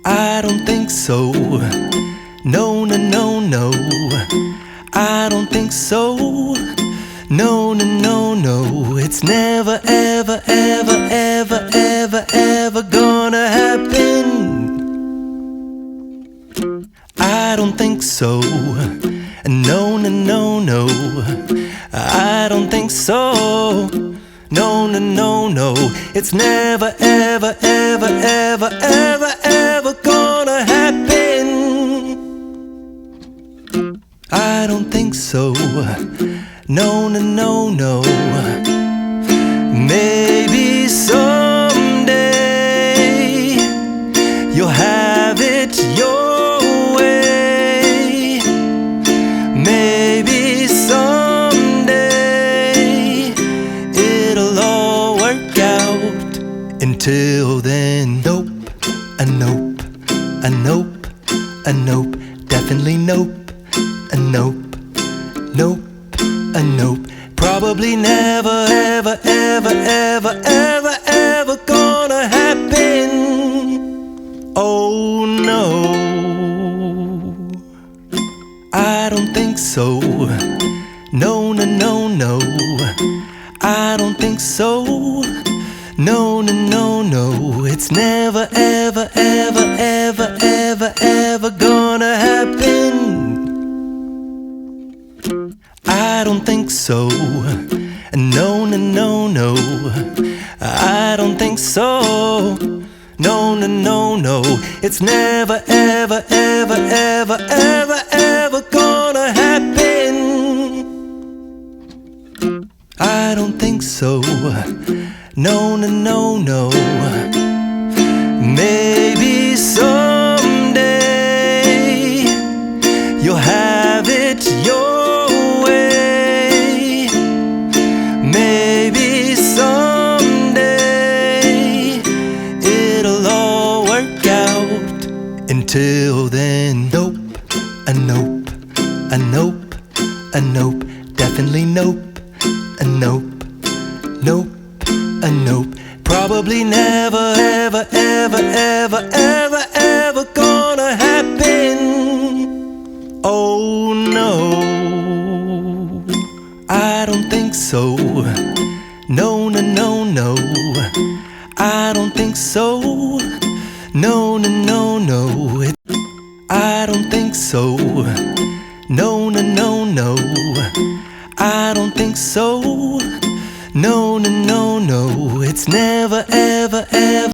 I don't think so. No, no, no, no. I don't think so. No, no, no, no. It's never, ever, ever, ever, ever, ever gonna happen. I don't think so. No, no, no, no. I don't think so. No, no, no, no. It's never, ever, ever, ever, ever, ever gonna happen. I don't think so. No, no, no, no. Maybe someday you'll have it your way. Maybe someday it'll all work out. Until then, nope, a nope, a nope, a nope, definitely nope, a nope, nope, a nope. Probably never, ever, ever, ever, ever, ever gonna happen. Oh no, I don't think so. No, no, no, no. I don't think so. No, no, no, no. It's never, ever, ever, ever, ever, ever gonna happen. I don't think so. No, no, no, no. I don't think so. No, no, no, no. It's never, ever, ever, ever, ever, ever gonna happen. I don't think so. No, no, no, no. Maybe someday you'll have it your way. Maybe someday it'll all work out. Until then, nope, a nope, a nope, a nope, definitely nope, a nope, nope, a nope. Probably never, ever, ever, ever, ever, ever gonna happen. Oh no, I don't think so. No, no, no, no. I don't think so. No, no, no, no. I don't think so. No, no, no, no. I don't think so. No, no, no, no. It's never, ever, ever